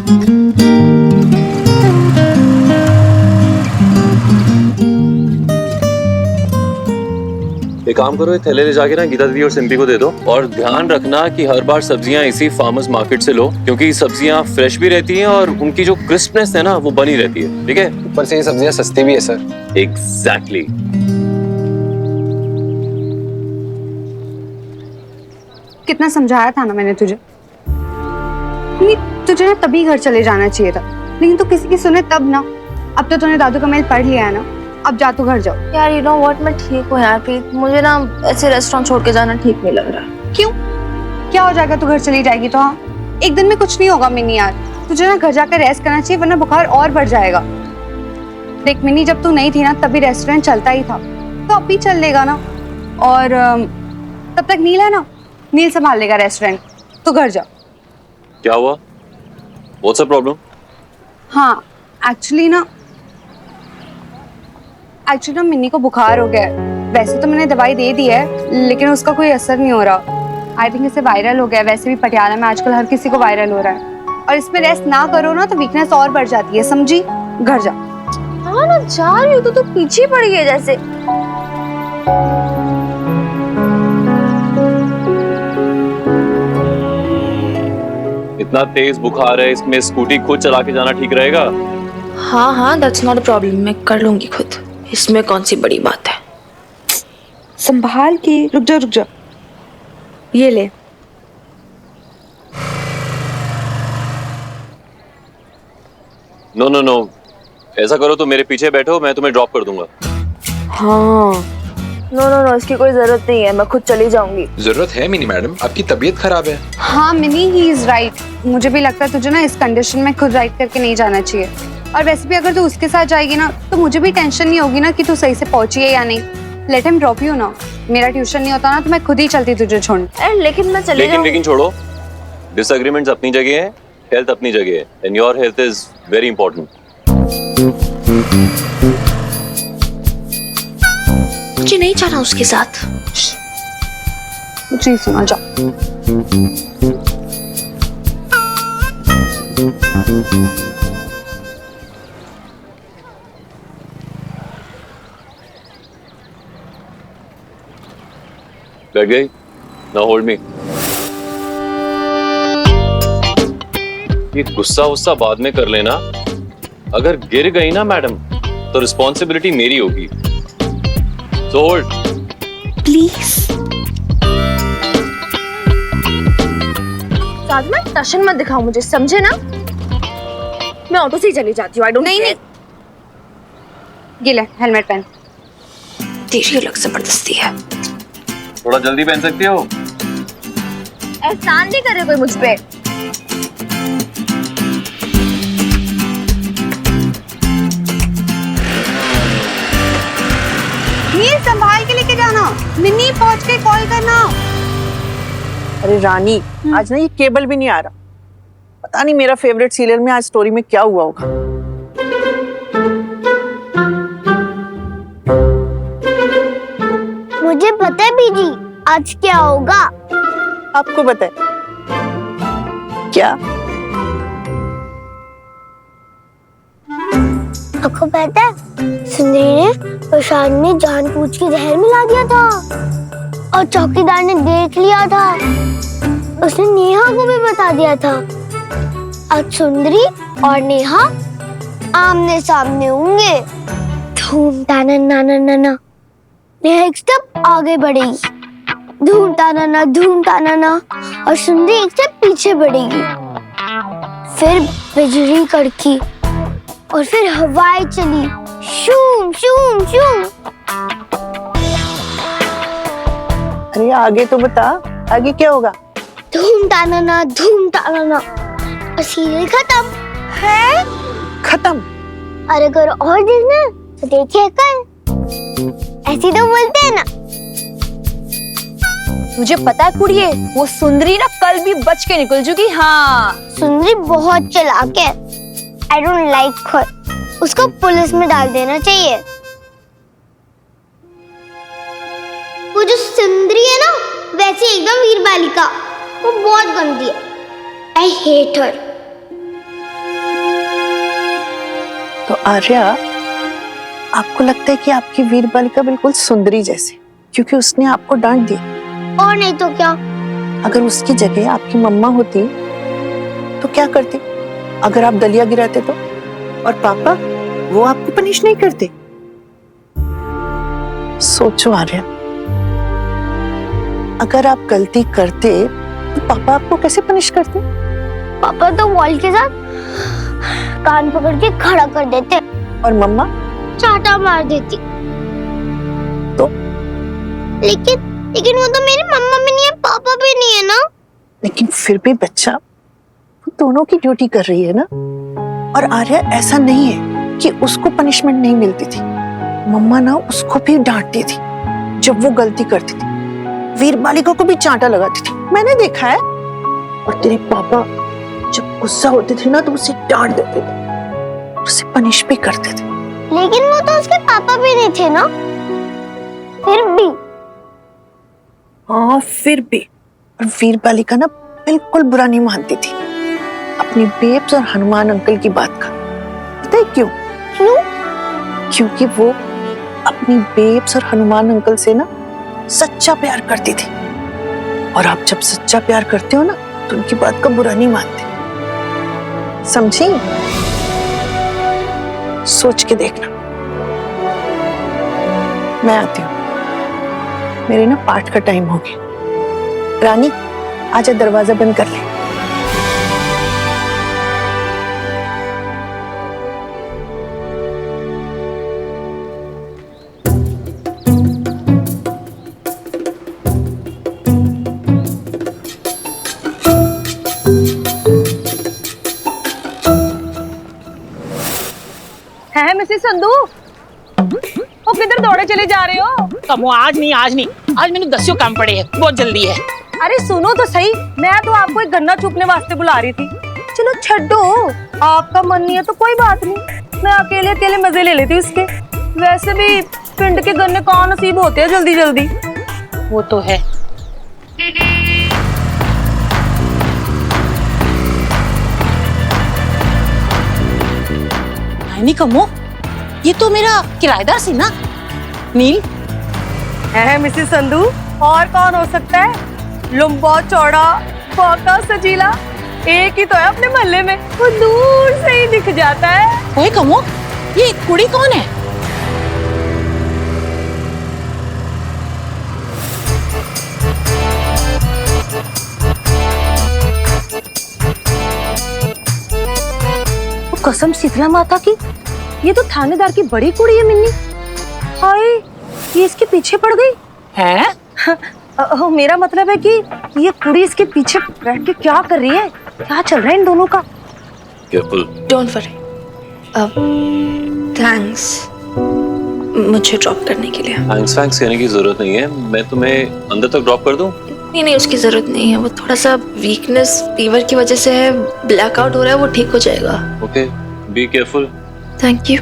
एक काम करो, ये थैले ले जाके ना गीता दीदी और सिंपी को दे दो, और ध्यान रखना कि हर बार सब्जियां इसी फार्मर्स मार्केट से लो, क्योंकि सब्जियां फ्रेश भी रहती हैं और उनकी जो क्रिस्पनेस है ना वो बनी रहती है। ठीक है? ऊपर से ये सब्जियां सस्ती भी है सर। एग्जैक्टली। कितना समझाया था ना मैंने तुझे। नहीं, तुझे ना तभी घर चले जाना चाहिए था, लेकिन तू किसी की सुने तब ना। अब तो तूने दादू का मेल पढ़ लिया है ना, अब जा तू घर जाओ। यार यू नो व्हाट, मैं ठीक हूँ यार प्रीत, मुझे ना ऐसे रेस्टोरेंट छोड़ के जाना ठीक नहीं लग रहा। क्यों? क्या हो जाएगा? तू घर चली जाएगी तो? हाँ, एक दिन में कुछ नहीं होगा मिनी यार, तुझे ना घर जाकर रेस्ट करना चाहिए, वरना बुखार और बढ़ जाएगा। देख मिनी, जब तू नहीं थी ना तभी रेस्टोरेंट चलता ही था, तो अब भी चल लेगा ना। और तब तक नील है ना, नील संभाल लेगा रेस्टोरेंट। तू घर जा। क्या हुआ? What's the problem? हाँ, एक्चुअली ना मिन्नी को बुखार हो गया है। वैसे तो मैंने दवाई दे दी है, लेकिन उसका कोई असर नहीं हो रहा। आई थिंक इसे वायरल हो गया है। वैसे भी पटियाला में आजकल हर किसी को वायरल हो रहा है, और इसमें रेस्ट ना करो ना तो वीकनेस और बढ़ जाती है, समझी? घर जा। हाँ ना, जा रही हूँ तो पीछे पड़ गई है जैसे। इतना तेज बुखार है, इसमें स्कूटी खुद चला के जाना ठीक रहेगा? हाँ हाँ, दैट्स नॉट अ प्रॉब्लम, मैं कर लूंगी खुद, इसमें कौन सी बड़ी बात है। संभाल के। रुक जा, ये ले। नो नो नो, ऐसा करो तो मेरे पीछे बैठो, मैं तुम्हें ड्रॉप कर दूंगा। हाँ, नो नो नो, इसकी कोई जरूरत नहीं है, मैं खुद चली जाऊंगी। जरूरत है मिनी मैडम, आपकी तबीयत खराब है। हाँ मिनी, ही इज राइट। मुझे भी लगता है तुझे ना इस कंडीशन में खुद राइड करके नहीं जाना चाहिए। और वैसे भी अगर तू उसके साथ जाएगी ना तो मुझे भी टेंशन नहीं होगी ना कि तू सही से पहुंची है या नहीं। लेट हिम ड्रॉप यू ना। मेरा ट्यूशन नहीं होता ना तो मैं खुद ही चलती तुझे छोड़। लेकिन मैं चली जाऊंगी। लेकिन छोड़ो, डिसएग्रीमेंट्स अपनी जगह है, हेल्थ अपनी जगह है, and your health is very important. मुझे नहीं जाना उसके साथ। कुछ नहीं सुना, जा। बैठ गई? Now hold me. ये गुस्सा वुस्सा बाद में कर लेना। अगर गिर गई ना मैडम तो रिस्पॉन्सिबिलिटी मेरी होगी। So hold please. साधना, टशन मत दिखाओ मुझे, समझे ना? मैं ऑटो से ही चली जाती हूँ। आई डोंट नहीं नहीं, ये ले हेलमेट पहन। तेरी अलग जबरदस्ती है। थोड़ा जल्दी पहन सकती हो? एहसान नहीं करे कोई मुझ पे। नील, संभाल के लेके जाना। मिनी, पहुंच के कॉल करना। अरे रानी, आज ना ये केबल भी नहीं आ रहा। पता नहीं मेरा फेवरेट सीरियल में आज स्टोरी में क्या हुआ होगा। मुझे पता है बीजी, आज क्या होगा। आपको पता है क्या? आपको पता है, सुंदरी ने प्रशांत ने जानबूझ के जहर मिला दिया था और चौकीदार ने देख लिया था। उसने नेहा को भी बता दिया था। आज सुंदरी और नेहा आमने सामने होंगे। धूम ताना नाना नाना। नेहा एक स्टेप आगे बढ़ेगी, धूम ताना ना धूम ताना ना, और सुंदरी एक स्टेप पीछे बढ़ेगी। फिर बिजली कड़की और फिर हवाएं चली, शूम शूम शूम। अरे आगे तो बता, आगे क्या होगा? धूम ताना ना धूम ताना ना, और सीरियल खत्म है। खत्म? और अगर और देखना तो देखिए कल। ऐसी तो बोलते हैं ना। तुझे पता है कुड़िए, वो सुंदरी ना कल भी बच के निकल चुकी। हाँ, सुंदरी बहुत चालाक है। आई डोंट लाइक हर। उसको पुलिस में डाल देना चाहिए। वो जो सुंदरी है ना, वैसे एकदम वीर बालिका, वो बहुत गंदी है। I hate her. तो आर्या, आपको लगता है कि आपकी वीर बालिका बिल्कुल सुंदरी जैसी क्योंकि उसने आपको डांट दिया? और नहीं तो क्या। अगर उसकी जगह आपकी मम्मा होती तो क्या करती? अगर आप दलिया गिराते तो? और पापा, वो आपको पनिश नहीं करते? सोचो आर्या, अगर आप गलती करते तो पापा आपको कैसे पनिश करते? पापा तो बॉल के साथ कान पकड़ के खड़ा कर देते और मम्मा? चाटा मार देती। तो? लेकिन वो तो मेरी मम्मा भी नहीं है, पापा भी नहीं है ना। लेकिन फिर भी बच्चा, वो दोनों की ड्यूटी कर रही है ना। और आर्या, ऐसा नहीं है कि उसको पनिशमेंट नहीं मिलती थी। मम्मा ना उसको भी डांटती थी जब वो गलती करती थी। वीर बालिका को भी चांटा लगाती थी, मैंने देखा है। और तेरे पापा जब गुस्सा होते थे ना तो उसे डांट देते थे, उसे पनिश भी करते थे। लेकिन वो तो उसके पापा भी नहीं थे ना। फिर भी। हाँ, फिर भी। और वीर बालिका ना बिल्कुल बुरा नहीं मानती थी अपनी बेब्स और हनुमान अंकल की बात का। पता है क्यों? क्यों? क्योंकि वो अपनी बेब्स और हनुमान अंकल से ना सच्चा प्यार करती थी। और आप जब सच्चा प्यार करते हो ना तो उनकी बात का बुरा नहीं मानते। समझी? सोच के देखना। मैं आती हूँ, मेरे ना पाठ का टाइम हो गया। रानी, आजा, दरवाजा बंद कर ले। है मिसेस संधू, वो किधर दौड़े चले जा रहे हो? कमो आज नहीं आज मैंने दस्यों काम पड़े हैं, बहुत जल्दी है। अरे सुनो तो सही, मैं तो आपको एक गन्ना चूपने वास्ते बुला रही थी। चलो छड्डो, आपका मन नहीं है तो कोई बात नहीं, मैं अकेले अकेले मजे ले लेती उसके। वैसे भी पिंड के गन्ने कहाँ नसीब होते हैं जल्दी जल्दी। वो तो है। नहीं कमो, ये तो मेरा किराएदार सी ना, नील। है मिसेस संधू, और कौन हो सकता है? लंबा चौड़ा पका सजीला एक ही तो है अपने मोहल्ले में, वो दूर से ही दिख जाता है। ओए कमो, ये कुड़ी कौन है? कसम शीतला माता की, ये तो थानेदार की बड़ी कुड़ी है मिन्नी। हाय, ये इसके पीछे पड़ गई हैं? मेरा मतलब है कि ये कुड़ी इसके पीछे बैठ के क्या कर रही है? क्या चल रहा है इन दोनों का? केयरफुल। Don't worry. थैंक्स मुझे ड्रॉप करने के लिए। थैंक्स कहने की जरूरत नहीं है, मैं तुम्हें अंदर तक ड्रॉप कर दूं? नहीं, उसकी जरूरत नहीं है। वो थोड़ा सा वीकनेस फीवर की वजह से है, ब्लैकआउट हो रहा है, वो ठीक हो जाएगा। Okay, be careful. Thank you.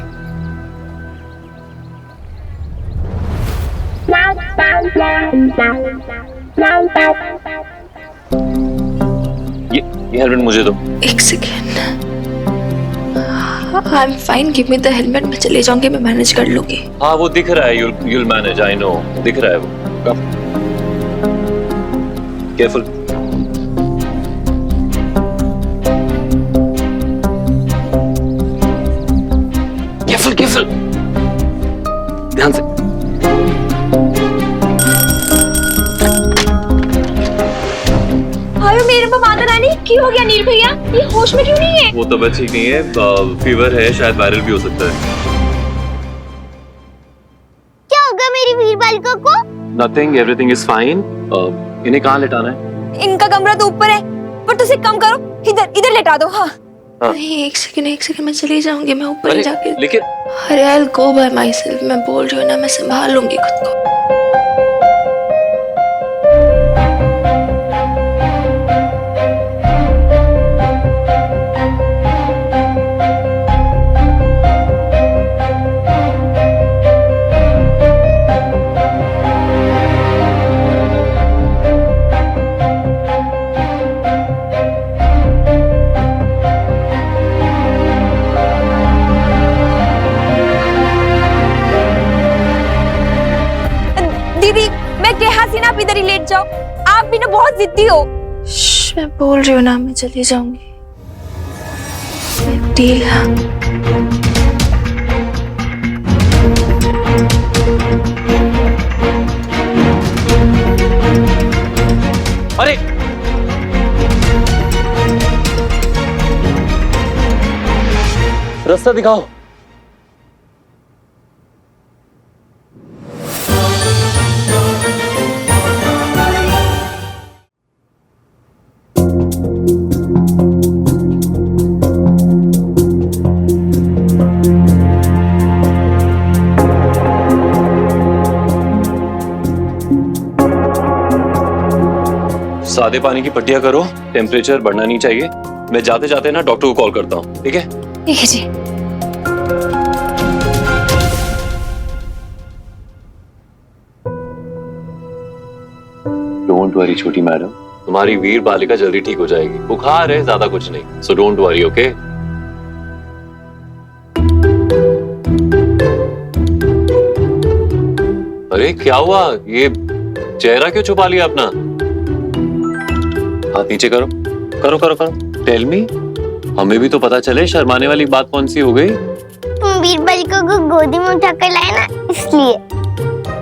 ये हेलमेट मुझे दो। एक second. I am fine, give me the helmet. मैं चले जाऊंगी, मैं मैनेज कर लूंगी। हाँ, वो दिख रहा है, you'll manage, I know, दिख रहा है वो। केयरफुल। केयरफुल ध्यान से। हाय मेरे को माता रानी, क्या हो गया नील भैया? ये होश में क्यों नहीं है? वो तबीयत ठीक नहीं है, फीवर है, शायद वायरल भी हो सकता है। क्या होगा मेरी वीर बालिका को? Nothing, everything is fine. इन्हें कहाँ लेटाना है? इनका कमरा तो ऊपर है, पर तुम एक काम करो, इधर लेटा दो। हाँ नहीं, एक सेकंड मैं चली जाऊंगी, मैं ऊपर ही जाके। लेकिन अरे I will go by myself, मैं बोल रही हूँ ना, मैं संभाल लूंगी खुद को। जाओ, आप भी ना बहुत जिद्दी हो। मैं बोल रही हूँ ना, मैं चली जाऊंगी। डील। अरे रास्ता दिखाओ। सादे पानी की पट्टियां करो, टेम्परेचर बढ़ना नहीं चाहिए। मैं जाते जाते ना डॉक्टर को कॉल करता हूँ, ठीक है? ठीक है जी। डोंट वरी छोटी मैडम, तुम्हारी वीर बालिका जल्दी ठीक हो जाएगी। बुखार है, ज्यादा कुछ नहीं, सो डोंट वरी, ओके? अरे क्या हुआ? ये चेहरा क्यों छुपा लिया अपना? हाथ नीचे करो, करो करो करो। टेल मी, हमें भी तो पता चले शर्माने वाली बात कौन सी हो गई। तुम वीर बालिका को गोदी में उठा कर लाए ना, इसलिए।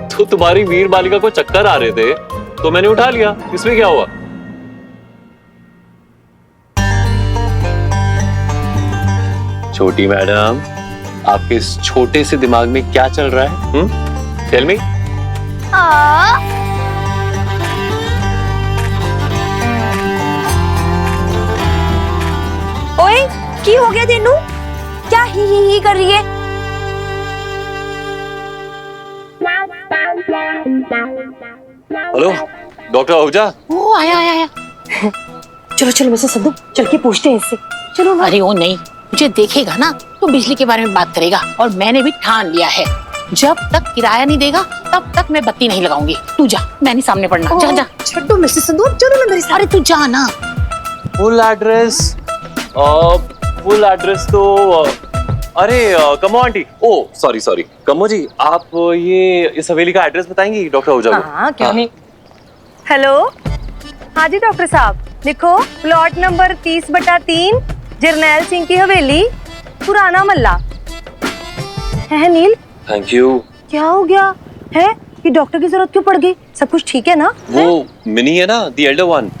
तो तुम्हारी वीर बालिका को चक्कर आ रहे थे तो मैंने उठा लिया, इसमें क्या हुआ? छोटी मैडम, आपके इस छोटे से दिमाग में क्या चल रहा है? Tell me. ओए, की हो गया तेनू? क्या ही कर रही है? Hello doctor Ahuja. ओ आया आया आया। चलो चलो मिसेस संधू, चल के पूछते हैं इससे। चलो ना। अरे वो नहीं, मुझे देखेगा ना तो बिजली के बारे में बात करेगा, और मैंने भी ठान लिया है, जब तक किराया नहीं देगा तब तक मैं बत्ती नहीं लगाऊंगी। तू जा, मैं नहीं सामने पड़ना। जा जा। छड्डो मिसेस संधू, चलो ना मेरे साथ। अरे तू जा ना। फुल एड्रेस तो अरे कमो आंटी, ओ सॉरी सॉरी, कमो जी, आप ये इस हवेली का एड्रेस बताएंगी डॉक्टर आहूजा को? हाँ, क्यों नहीं। हेलो, हाँ जी डॉक्टर साहब, लिखो प्लॉट नंबर 30/3, जरनैल सिंह की हवेली, पुराना मल्ला। है नील? Thank you. क्या हो गया है? कि डॉक्टर की जरूरत क्यों पड़ गई? सब कुछ ठीक है ना? वो मिनी है ना, द एल्डर वन,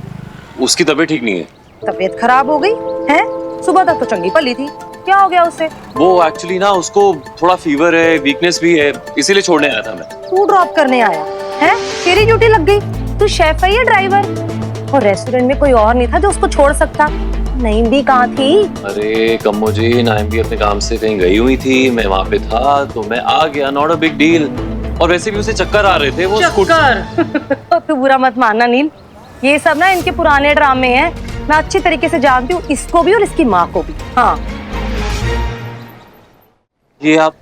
उसकी तबीयत ठीक नहीं है। तबीयत खराब हो गई है? सुबह तक तो चंगी भली थी, क्या हो गया उससे? वो एक्चुअली ना उसको थोड़ा फीवर है, वीकनेस भी है, इसीलिए छोड़ने आया था मैं। तू ड्रॉप करने आया है? तेरी ड्यूटी लग गई। तू शेफ है या ड्राइवर? और रेस्टोरेंट में कोई और नहीं था जो उसको छोड़ सकता? नईम भी कहाँ थी? अरे कम्मो जी, नाइम भी अपने काम से कहीं गई हुई थी, मैं वहाँ पे था तो मैं आ गया, नॉट अ बिग डील। और वैसे भी उसे चक्कर आ रहे थे, वो तो तू बुरा मत मानना नील, ये सब ना इनके पुराने ड्रामे हैं। मैं अच्छी तरीके से जानती हूँ इसको भी और इसकी माँ को भी। हाँ, ये आप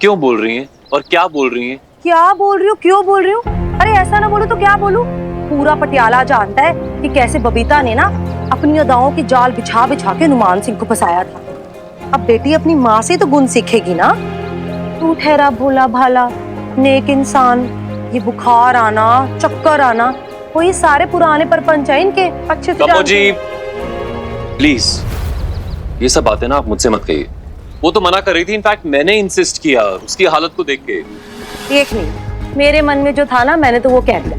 क्यों बोल रही हैं और क्या बोल रही हैं? क्या बोल रही हूँ, क्यों बोल रही हूँ? अरे ऐसा ना बोलो तो क्या बोलूं? पूरा पटियाला जानता है कि कैसे बबीता ने ना अपनी अदाओं की जाल बिछा बिछा के नुमान सिंह को फंसाया था। अब बेटी अपनी माँ से तो गुण सीखेगी ना। तू ठहरा भोला भाला नेक इंसान, ये बुखार आना, चक्कर आना, वो ये सारे पुराने परपंच है इनके, अच्छे से कम्मो जी प्लीज, ये सब बातें ना आप मुझसे मत कहिए। वो तो मना कर रही थी, इनफैक्ट मैंने इंसिस्ट किया उसकी हालत को देख के। एक नहीं, मेरे मन में जो था ना मैंने तो वो कह दिया,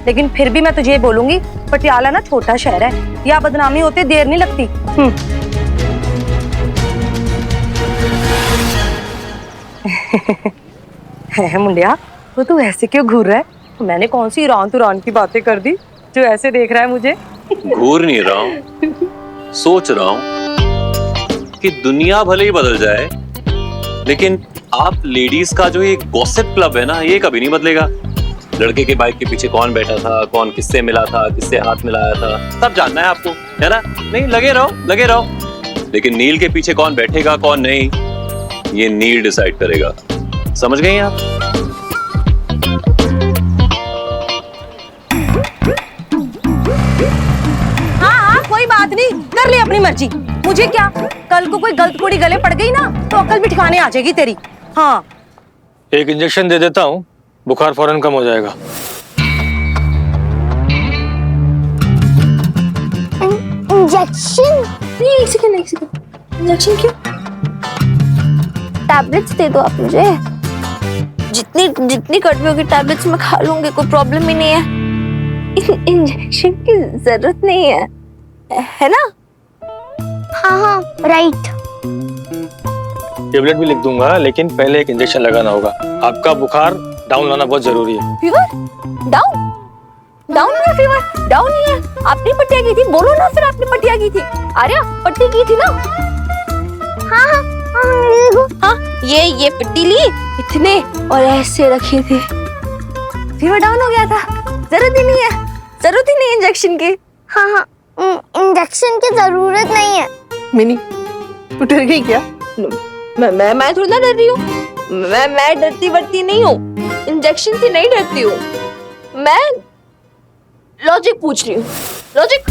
लेकिन फिर भी मैं तुझे बोलूंगी, पटियाला ना छोटा शहर है, या बदनामी होते देर नहीं लगती। है मुंडिया, वो तू ऐसे क्यों घूर रहा है? मैंने कौन सी ईरान तुरान की बातें कर दी जो ऐसे देख रहा है मुझे? घूर नहीं रहा हूँ, सोच रहा हूँ कि दुनिया भले ही बदल जाए, लेकिन आप लेडीज का जो ये गॉसिप क्लब है ना, ये कभी नहीं बदलेगा। लड़के के बाइक के पीछे कौन बैठा था, कौन किससे मिला था, किससे हाथ मिलाया था, सब जानना है आपको, है ना? नहीं, लगे रहो। लेकिन नील के पीछे कौन बैठेगा कौन नहीं, ये नील डिसाइड करेगा। समझ गई आप? हाँ, कोई बात नहीं, कर ले अपनी मर्जी, मुझे क्या। कल को कोई गलत कुड़ी गले पड़ गई ना तो अकल भी ठिकाने आ जाएगी तेरी। हाँ, एक इंजेक्शन दे देता हूँ, बुखार फौरन कम हो जाएगा। इंजेक्शन? नहीं, एक सेकंड इंजेक्शन क्यों? टैबलेट्स दे दो आप मुझे। जितनी कड़वी होगी टैबलेट्स मैं खा लूंगी, कोई प्रॉब्लम ही नहीं है। इंजेक्शन की जरूरत नहीं है ना? हाँ राइट। टेबलेट भी लिख दूंगा, लेकिन पहले एक इंजेक्शन लगाना होगा। आपका बुखार डाउन लाना बहुत जरूरी है। Fever down? डाउन है फीवर? डाउन नहीं है। आपने पट्टियाँ की थी, बोलो ना फिर आपने पट्टियाँ की थी। आर्या पट्टी की थी ना? हाँ हाँ, ये पट्टी ली इतने और ऐसे रखी थी, फीवर डाउन हो गया था। जरूरत ही नहीं इंजेक्शन की। हाँ, इंजेक्शन की जरूरत नहीं है। मिनी, तू डर गई क्या? मैं थोड़ी ना डर रही हूँ। मैं डरती वरती नहीं हूँ, इंजेक्शन से नहीं डरती हूँ। मैं लॉजिक पूछ रही हूँ। लॉजिक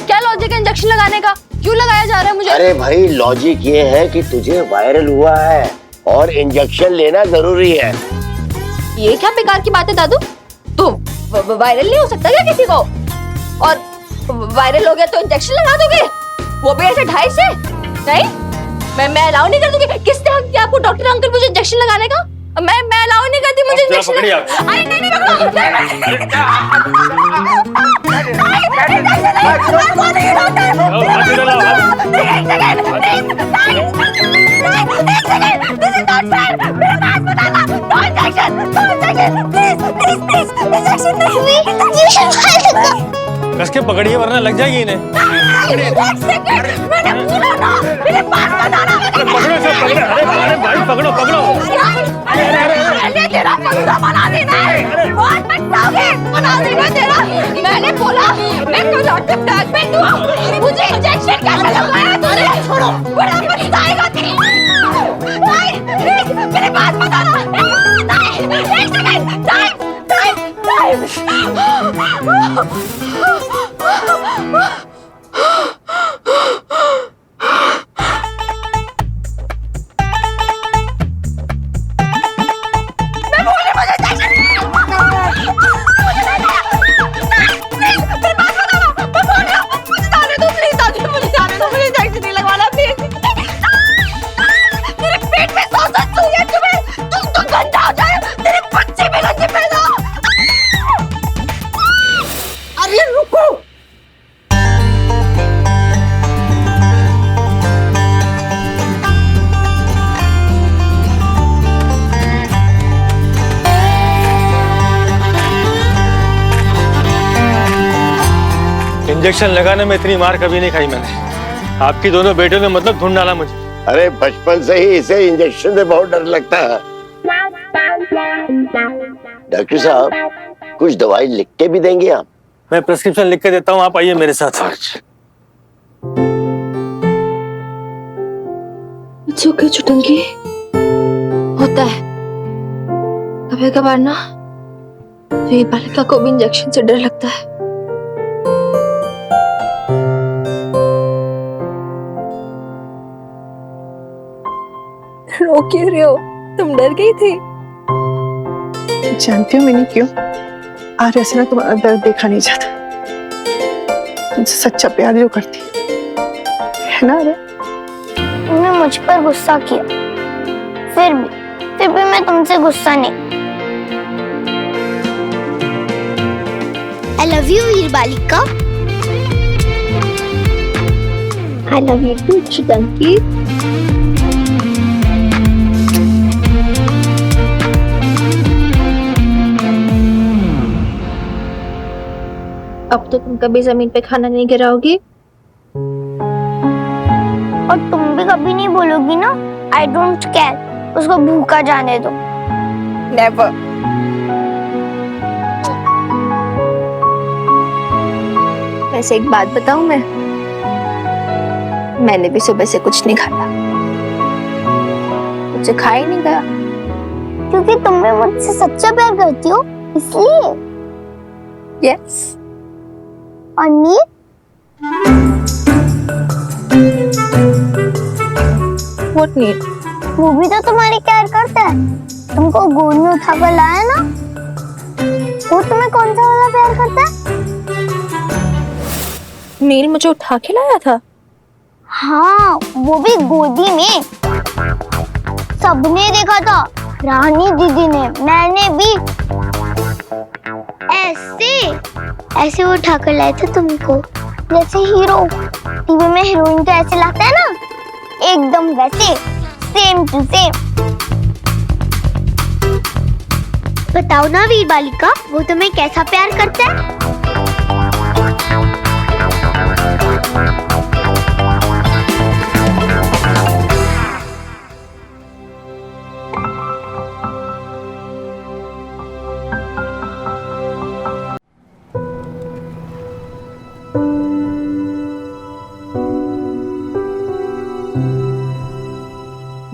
क्या? लॉजिक है इंजेक्शन लगाने का? क्यों लगाया जा रहा है मुझे? अरे भाई, लॉजिक ये है कि तुझे वायरल हुआ है और इंजेक्शन लेना जरूरी है। ये क्या बेकार की बात है दादू? तो वायरल नहीं हो सकता क्या किसी को? और वायरल हो गया तो इंजेक्शन लगा दोगे, वो भी ऐसे 2.5 से? नहीं, मैं अलाउ नहीं कर दूंगी। किसने हक दिया आपको डॉक्टर अंकल मुझे इंजेक्शन लगाने का? मैं अलाउ नहीं करती मुझे इंजेक्शन। अरे नहीं कस के पकड़िए वरना लग जाएगी इन्हें। पकड़ो सब, पकड़ो। अरे भाई पकड़ो। मैंने बोला मैं कोई बैग में दूँ, मुझे इंजेक्शन कैसे लगाया तूने? छोड़ो, बड़ा पछताएगा तू। नहीं, मेरे पास मत आना। नहीं, एक सेकंड, टाइम। इंजेक्शन लगाने में इतनी मार कभी नहीं खाई मैंने। आपकी दोनों बेटियों ने मतलब ढूंढ डाला मुझे। अरे बचपन से ही इसे इंजेक्शन से बहुत डर लगता है। डॉक्टर साहब, कुछ दवाई लिख के भी देंगे आप? मैं प्रिस्क्रिप्शन लिख के देता हूँ, आप आइए मेरे साथ। इट्स ओके चुटंकी, होता है कभी कभार ना। तो ये बालिका को भी इंजेक्शन से डर लगता है। रो क्यों रहे हो? तुम डर गई थी? जानती हो मिनी क्यों? आर्या से ना तुम्हारा दर्द देखा नहीं जाता। तुमसे सच्चा प्यार जो करती है ना आर्या? तुमने मुझ पर गुस्सा किया, फिर भी मैं तुमसे गुस्सा नहीं। I love you वीर बालिका। I love you too चुटंकी। अब तो तुम कभी जमीन पे खाना नहीं गिराओगी। और तुम भी कभी नहीं बोलोगी ना आई डोंट केयर, उसको भूखा जाने दो। नेवर। वैसे एक बात बताऊं, मैंने भी सुबह से कुछ नहीं खाया, मुझे खा ही नहीं गया। क्योंकि तुम भी मुझसे सच्चा प्यार करती हो इसलिए। यस। और नीर? What need? वो भी तो तुम्हारी केयर करता है, तुमको गोद में उठा कर लाया ना। वो तुम्हें कौन सा वाला प्यार करता है? नील मुझे उठा के लाया था? हाँ, वो भी गोदी में। सबने देखा था, रानी दीदी ने, मैंने भी। ऐसे वो उठा कर लाए थे तुमको, जैसे हीरो टीवी में हीरोइन को ऐसे लाता है ना, एकदम वैसे, सेम टू सेम। बताओ ना वीर बालिका, वो तुम्हें कैसा प्यार करता है?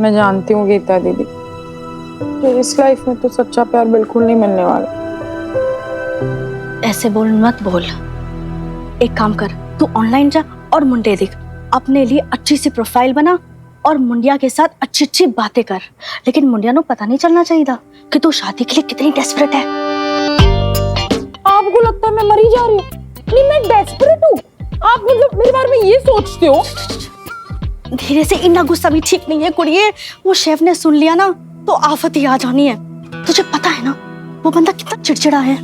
मैं जानती हूँ गीता दीदी कि इस लाइफ में तो सच्चा प्यार बिल्कुल नहीं मिलने वाला। ऐसे बोल मत बोल। एक काम कर, तू ऑनलाइन जा और मुंडे देख, अपने लिए अच्छी सी प्रोफाइल बना और मुंडिया के साथ अच्छी अच्छी बातें कर। लेकिन मुंडिया को पता नहीं चलना चाहिए था कि तू शादी के लिए कितनी डेस्परेट है। आपको लगता है मैं मरी जा रही हूँ? नहीं, मैं डेस्परेट हूँ। आप मतलब मेरे बारे में ये सोचते हो? धीरे से, इतना गुस्सा भी ठीक नहीं है कुड़िए। वो शेफ ने सुन लिया ना तो आफत ही आ जानी है। तुझे पता है ना वो बंदा कितना चिड़चिड़ा है।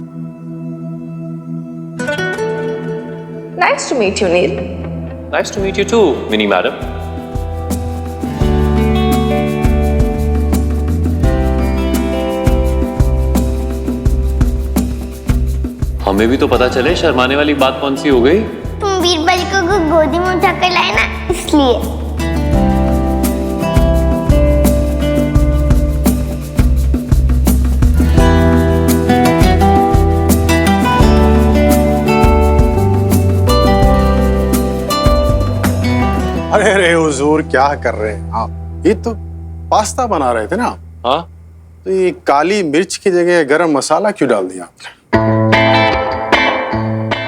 Nice to meet you, Neil. Nice to meet you too, Minnie madam. हमें भी तो पता चले शर्माने वाली बात कौन सी हो गई। तुम वीर बालिका को गोदी में उठा कर लाए ना, इसलिए। अरे अरे हुजूर, क्या कर रहे हैं आप? ये तो पास्ता बना रहे थे ना आप? हाँ, तो ये काली मिर्च की जगह गरम मसाला क्यों डाल दिया आपने?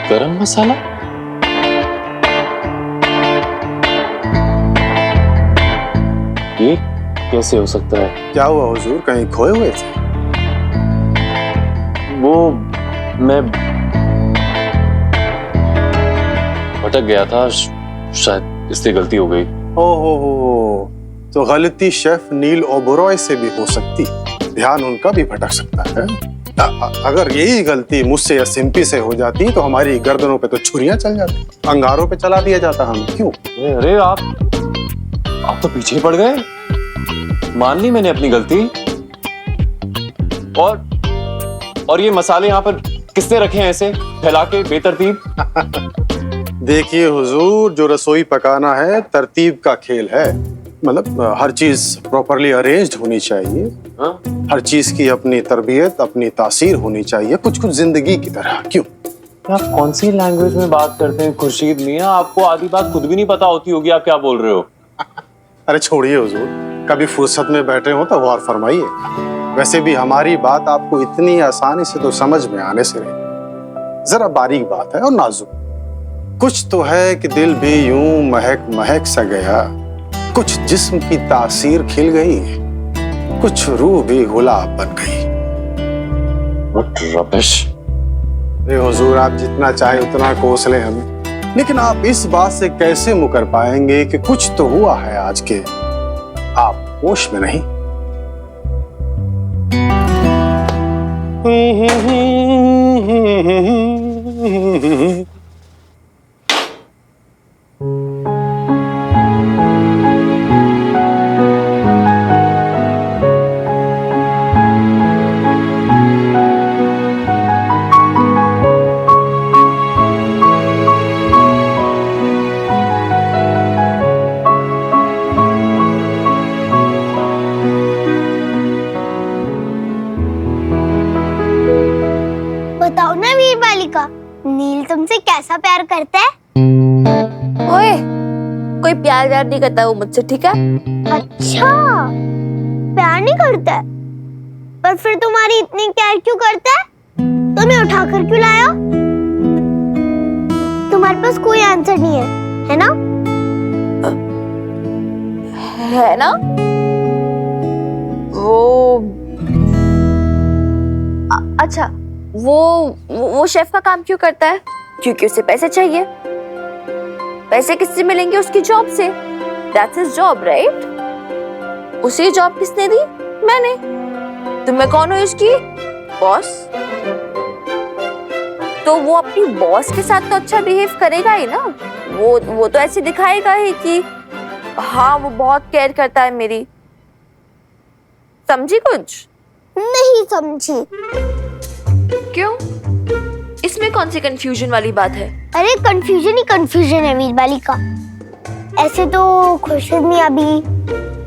गरम मसाला? ये कैसे हो सकता है? क्या हुआ हुजूर, कहीं खोए हुए थे? वो मैं भटक गया था, शायद इससे गलती हो गई। ओहो, तो गलती शेफ नील ओबरॉय से भी हो सकती, ध्यान उनका भी भटक सकता है। अगर यही गलती मुझसे या सिंपी से हो जाती तो हमारी गर्दनों पे तो छुरियां चल जाती, अंगारों पे चला दिया जाता हम। क्यों? अरे आप तो पीछे पड़ गए। मान ली मैंने अपनी गलती। और ये मसाले यहाँ पर किसने रखे हैं ऐसे फैला के बेतरतीब? देखिए हुजूर, जो रसोई पकाना है तरतीब का खेल है। मतलब हर चीज प्रॉपरली अरेंज्ड होनी चाहिए। हाँ? हर चीज की अपनी तरबियत, अपनी तासीर होनी चाहिए, कुछ कुछ जिंदगी की तरह। क्यों? आप कौन सी लैंग्वेज में बात करते हैं खुर्शीद मियां? आपको आधी बात खुद भी नहीं पता होती होगी, आप क्या बोल रहे हो? अरे छोड़िए हुजूर, कभी फुर्सत में बैठे हो तो गौर फरमाइए। वैसे भी हमारी बात आपको इतनी आसानी से तो समझ में आने से नहीं, जरा बारीक बात है और नाजुक। कुछ तो है कि दिल भी यूं महक महक सा गया, कुछ जिस्म की तासीर खिल गई, कुछ रूह भी गुलाब बन गई। What rubbish! हुजूर, आप जितना चाहे उतना कोस लें हमें, लेकिन आप इस बात से कैसे मुकर पाएंगे कि कुछ तो हुआ है आज के आप होश में नहीं। बताओ ना वीर बालिका, नील तुमसे कैसा प्यार करता है? ओए, कोई प्यार व्यार नहीं करता वो मुझसे, ठीक है? अच्छा, प्यार नहीं करता है? पर फिर तुम्हारी इतनी केयर क्यों करता है? तुम्हें उठाकर क्यों लाया? तुम्हारे पास कोई आंसर नहीं है ना? है ना? अच्छा, वो शेफ का काम क्यों करता है? क्योंकि उसे पैसे चाहिए। पैसे किससे मिलेंगे? उसकी जॉब से। That's his job, right? उसे जॉब किसने दी? मैंने। तो मैं कौन हूँ इसकी? बॉस। तो वो अपनी बॉस के साथ तो अच्छा बिहेव करेगा ही ना। वो तो ऐसे दिखाएगा ही कि हाँ वो बहुत केयर करता है मेरी। समझी कुछ? नहीं समझी। क्यों? इसमें कौन सी कंफ्यूजन वाली बात है? अरे कंफ्यूजन ही कंफ्यूजन है वीरबाली का। ऐसे तो खुर्शीद मियां भी,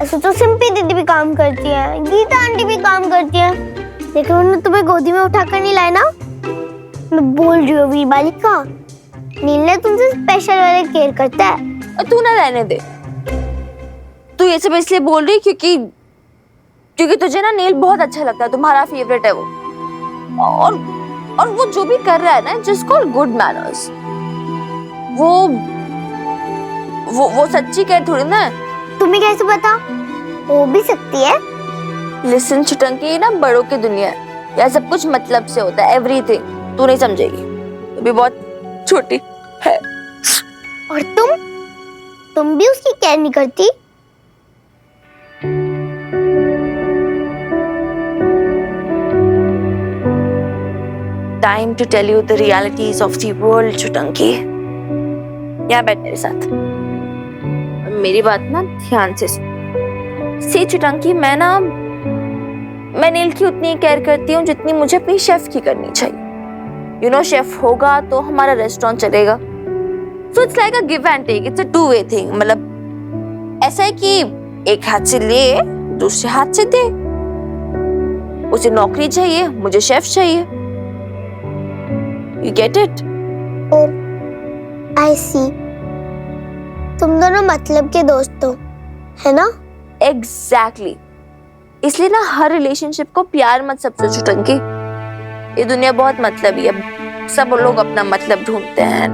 ऐसे तो सिंपी दीदी भी काम करती है, गीता आंटी भी काम करती है, लेकिन उन्होंने तुम्हें गोदी में उठाकर नहीं लाया ना। मैं बोल रही हूँ वीरबाली का, नील ने तुमसे स्पेशल वाले केयर करता है। तू ना रहने दे। तू ये सब इसलिए बोल रही क्योंकि तुझे ना नील बहुत अच्छा लगता है, तुम्हारा फेवरेट है वो। और वो जो भी कर रहा है ना, जस्ट कॉल गुड मैनर्स। वो सच्ची केयर थोड़ी ना है। तुम्हें कैसे पता? हो भी सकती है। लिसन छुटंकी, ना बड़ों की दुनिया है, यहाँ सब कुछ मतलब से होता है, एवरीथिंग। तू नहीं समझेगी, तू भी बहुत छोटी है। और तुम भी उसकी केयर नहीं करती? Time to tell you the realities of the world, छुटंकी। यहाँ बैठ मेरे साथ और मेरी बात ना ध्यान से सुन। सी छुटंकी, मैं नील की उतनी केयर करती हूँ जितनी मुझे अपनी शेफ की करनी चाहिए। यू नो, शेफ होगा तो हमारा रेस्टोरेंट चलेगा। So it's like a give and take, it's a two-way thing। मतलब ऐसा है कि एक हाथ से ले, दूसरे हाथ से दे। उसे नौकरी चाहिए, मुझे शेफ चाहिए। You get it? Oh, I see। तुम दोनों मतलब के दोस्त हो, है ना? Exactly। इसलिए ना हर रिलेशनशिप को प्यार मत समझो छुटंकी। ये दुनिया बहुत मतलबी है, सब लोग अपना मतलब ढूंढते हैं।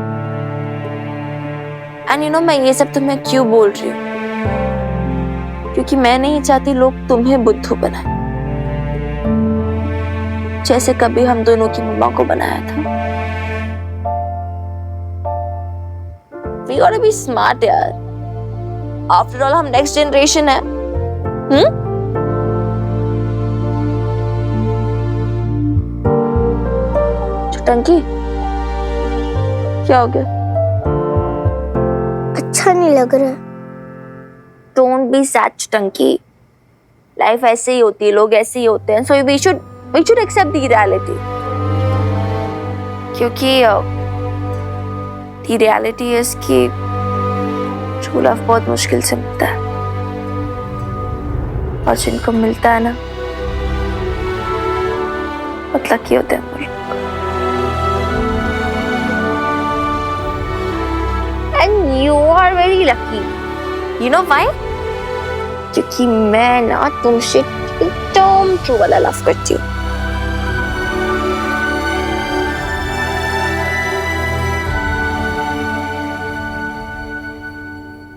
एंड यू नो, मैं ये सब तुम्हें क्यों बोल रही हूँ? क्योंकि मैं नहीं चाहती लोग तुम्हें बुद्धू बनाए, जैसे कभी हम दोनों की मम्मा को बनाया था। We gotta be smart यार। After all, हम next generation है। छुटंकी, क्या हो गया? अच्छा नहीं लग रहा। Don't be sad, छुटंकी। लाइफ ऐसे ही होती है, लोग ऐसे ही होते हैं। So we should accept the reality। क्योंकि the reality is कि true love बहुत मुश्किल से मिलता है, और जिनको मिलता है ना, बहुत लकी होते हैं वो लोग। And you are very lucky। You know why? क्योंकि मैं ना तुमसे एकदम ट्रू वाला लव करती हूँ।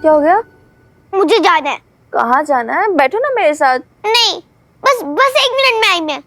क्या हो गया? मुझे जाना है। कहाँ जाना है? बैठो ना मेरे साथ। नहीं, बस 1 मिनट में आई मैं।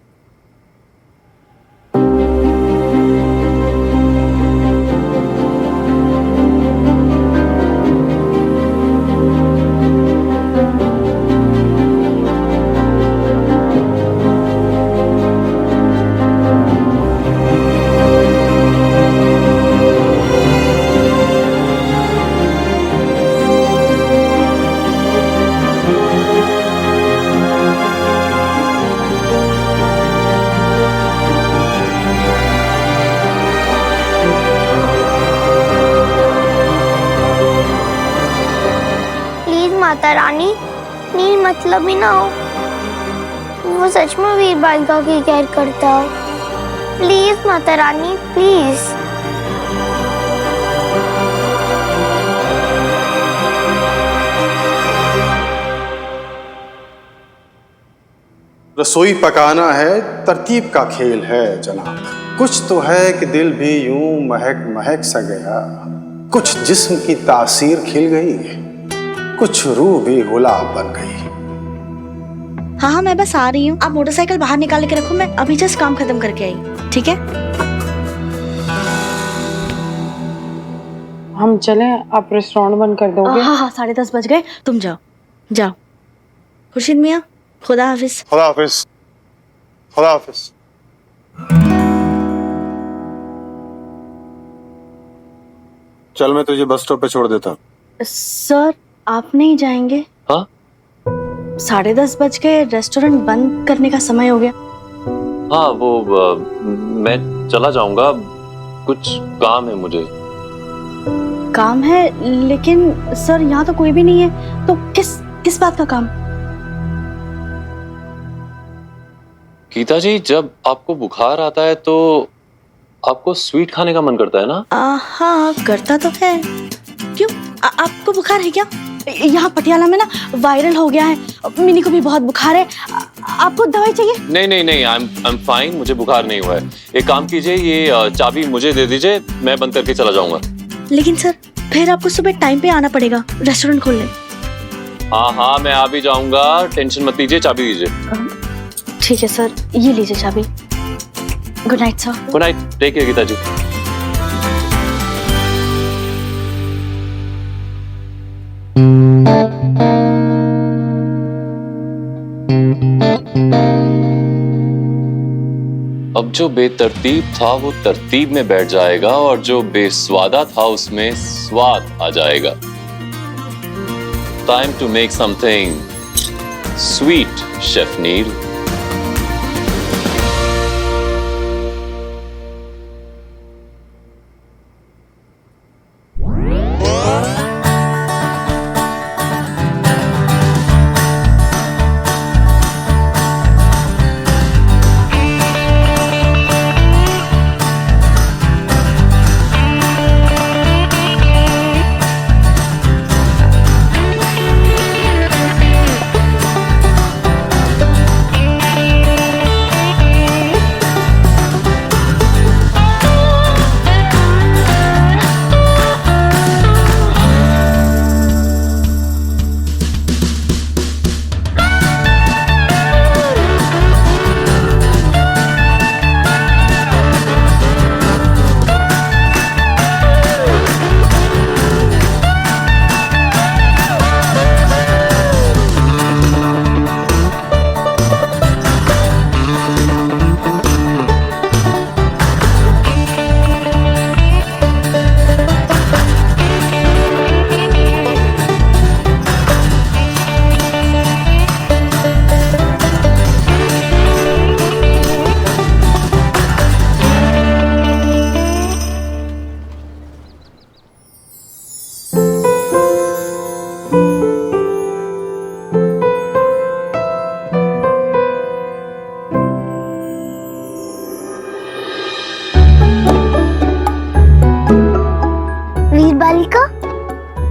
माता रानी, नील मतलब ही ना हो। वो सच में वीरबाल का की केयर करता है। Please Mata Rani, please. रसोई पकाना है, तरतीब का खेल है जनाब। कुछ तो है कि दिल भी यूं महक महक सा गया, कुछ जिस्म की तासीर खिल गई, कुछ रूह भी गुलाब बन गई। हाँ, मैं बस आ रही हूँ। आप मोटरसाइकिल बाहर निकाल के रखो, मैं अभी जस्ट काम खत्म करके आई। ठीक है? हम चलें, आप रेस्टोरेंट बंद कर दोगे? हाँ हाँ 10:30 बज गए, तुम जाओ जाओ। खुर्शीद मियाँ, खुदा हाफिज। खुदा हाफिज। खुदा हाफिज। चल मैं तुझे बस स्टॉप पे छोड़ देता हूँ। सर आप नहीं जाएंगे? हाँ 10:30 बज गए, रेस्टोरेंट बंद करने का समय हो गया। हाँ वो मैं चला जाऊंगा, कुछ काम है मुझे। काम है? लेकिन सर यहाँ तो कोई भी नहीं है, तो किस बात का काम? गीता जी, जब आपको बुखार आता है तो आपको स्वीट खाने का मन करता है ना? हाँ करता तो है। क्यों आपको बुखार है क्या? यहाँ पटियाला में ना वायरल हो गया है, मिनी को भी बहुत बुखार है, आपको दवाई चाहिए? नहीं, आई एम फाइन, मुझे बुखार नहीं हुआ है। एक काम कीजिए, ये चाबी मुझे दे दीजिए, मैं बंद करके चला जाऊंगा। लेकिन सर फिर आपको सुबह टाइम पे आना पड़ेगा रेस्टोरेंट खोलने। हाँ मैं आ भी जाऊंगा, टेंशन मत लीजिए, चाबी दीजिए। ठीक है सर, ये लीजिए चाबी। Good night sir. Good night, take care Geeta ji. अब जो बेतरतीब था वो तरतीब में बैठ जाएगा, और जो बेस्वादा था उसमें स्वाद आ जाएगा। Time to make something sweet, chef Neel.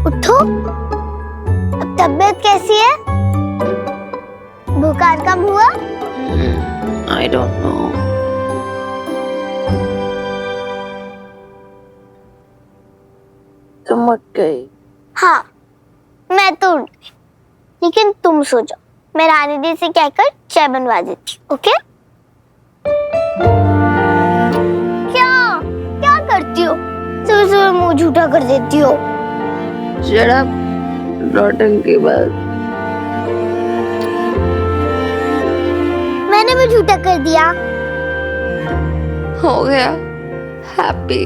उठो, अब तबीयत कैसी है? बुखार कम हुआ? I don't know. तुम उठ गई? हाँ मैं तो उठ गई, लेकिन तुम सो जाओ, मैं रानी दी से कहकर चाय बनवा देती। ओके? क्या क्या करती हो? सुबह सुबह मुंह झूठा कर देती हो। जरा नौटंकी बात। मैंने भी झूठा कर दिया। हो गया हैप्पी।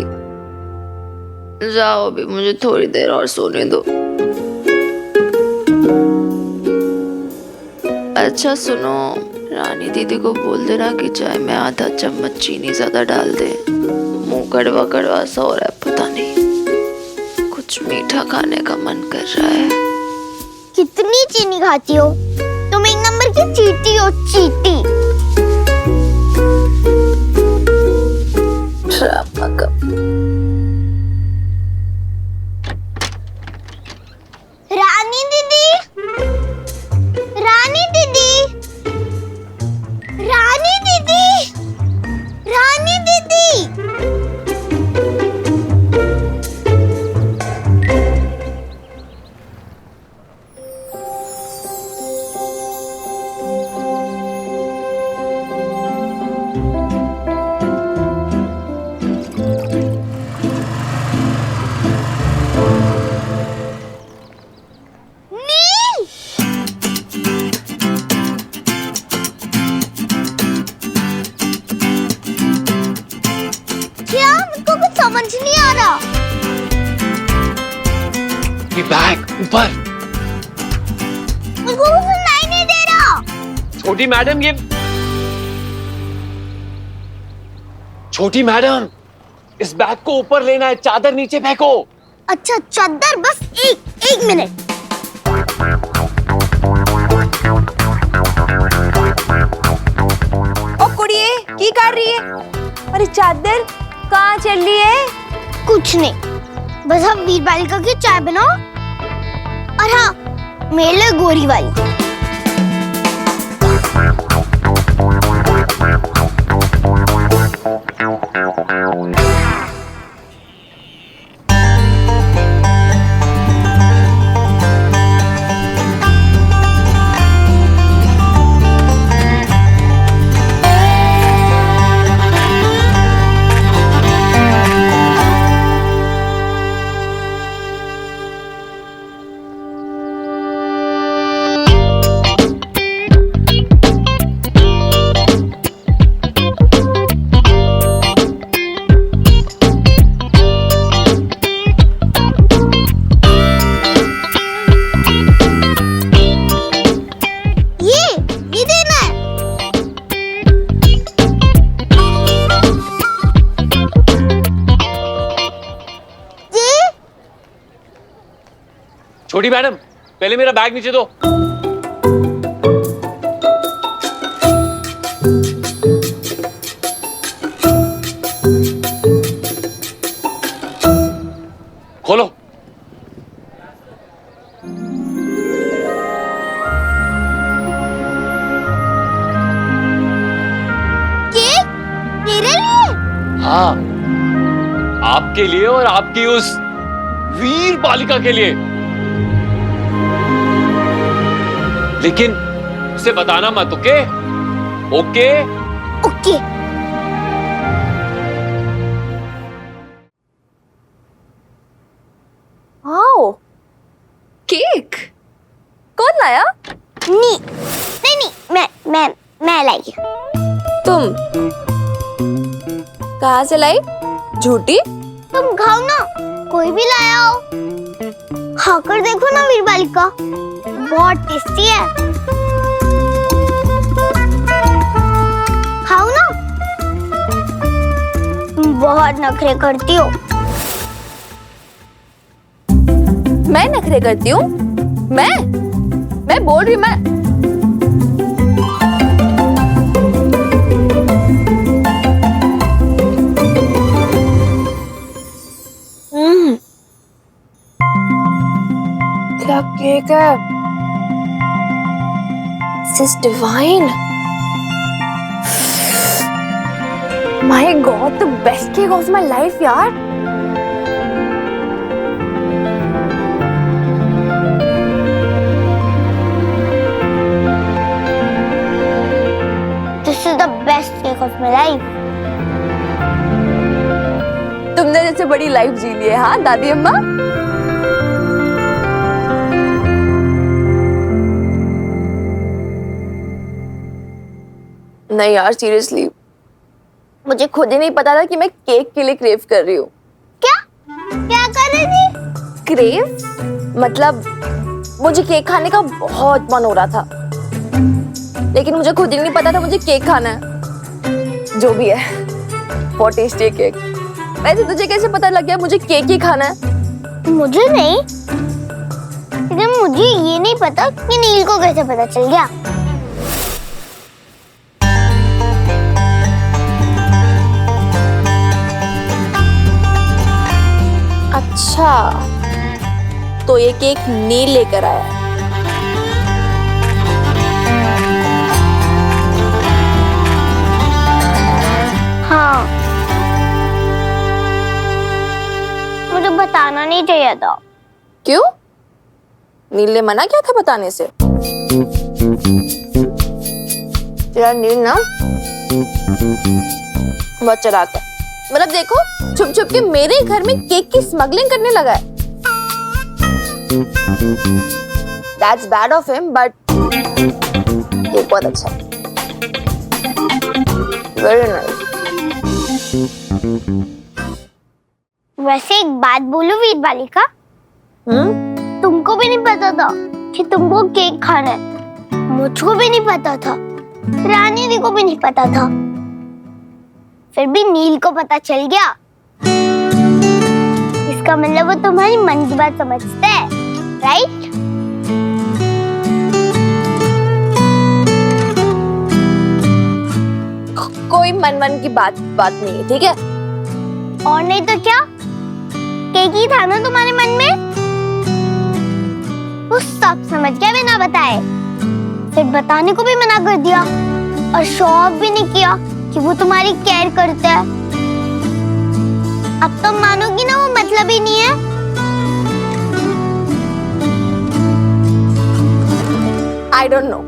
जाओ अभी, मुझे थोड़ी देर और सोने दो। अच्छा सुनो, रानी दीदी को बोल देना कि चाय में आधा चम्मच चीनी ज्यादा डाल दे। मुंह कड़वा कड़वा सा हो रहा है, पता नहीं, कुछ मीठा खाने का मन कर रहा है। कितनी चीनी खाती हो तुम? एक नंबर की चीटी हो, चीटी। ड्रामा का। रानी दीदी, रानी दीदी, रानी दीदी, रानी दीदी। ऊपर। मुझको कुछ सुनाई नहीं दे रहा। छोटी मैडम, ये छोटी मैडम, इस बैग को ऊपर लेना है, चादर नीचे फेंको। अच्छा चादर, बस एक मिनट। ओ कुड़िए की कर रही है? अरे चादर कहाँ चल रही है? कुछ नहीं, बस हम वीर बालिका की चाय बनाओ। और हाँ, मेरे लिए गोरी वाली। छोटी मैडम, पहले मेरा बैग नीचे दो। खोलो। केक मेरे लिए? हाँ, आपके लिए और आपकी उस वीर बालिका के लिए। लेकिन उसे बताना मत, okay? Okay? Okay. Wow, cake कौन लाया? नहीं, मैं लाई। तुम कहाँ से लाई? झूठी? तुम खाओ ना, कोई भी लाया हो। खाकर देखो ना वीर बालिका, बहुत टेस्टी है। खाओ ना। तुम बहुत नखरे करती हो। मैं नखरे करती हूँ? मैं बोल रही मैं। क्या केक है? This is divine. My God, the best cake of my life, यार. This is the best cake of my life. तुमने जैसे बड़ी लाइफ जी ली है, हाँ दादी अम्मा? नहीं यार, सीरियसली मुझे खुद ही नहीं पता था कि मैं केक के लिए क्रेव कर रही हूँ। क्या कर रही थी? क्रेव मतलब मुझे केक खाने का बहुत मन हो रहा था, लेकिन मुझे खुद ही नहीं पता था मुझे केक खाना है। जो भी है, बहुत टेस्टी केक। वैसे तुझे कैसे पता लग गया मुझे केक ही खाना है? मुझे नहीं, लेकिन मुझे ये नहीं पता कि नील को कैसे पता चल गया। अच्छा, तो ये केक नील लेकर आया। हाँ, मुझे बताना नहीं चाहिए था। क्यों? नील ने मना किया था बताने से? यार नील ना बहुत चालाक है। मतलब देखो, छुप छुप के मेरे घर में केक की स्मगलिंग करने लगा है। That's bad of him, but ये बहुत अच्छा है। Very nice. वैसे एक बात बोलूं वीर बालिका, तुमको भी भी नहीं पता था कि तुमको केक खाना है। मुझको भी नहीं पता था, रानी दी को भी नहीं पता था, फिर भी नील को पता चल गया। इसका मतलब वो तुम्हारी मन की बात समझते हैं, राइट? कोई मन की बात नहीं है, ठीक है? और नहीं तो क्या, केक ही था ना तुम्हारे मन में। वो सब समझ गया बिना बताए, फिर बताने को भी मना कर दिया और शो ऑफ भी नहीं किया कि वो तुम्हारी केयर करते हैं। अब तो मानोगी ना वो मतलब ही नहीं है। आई डोंट नो,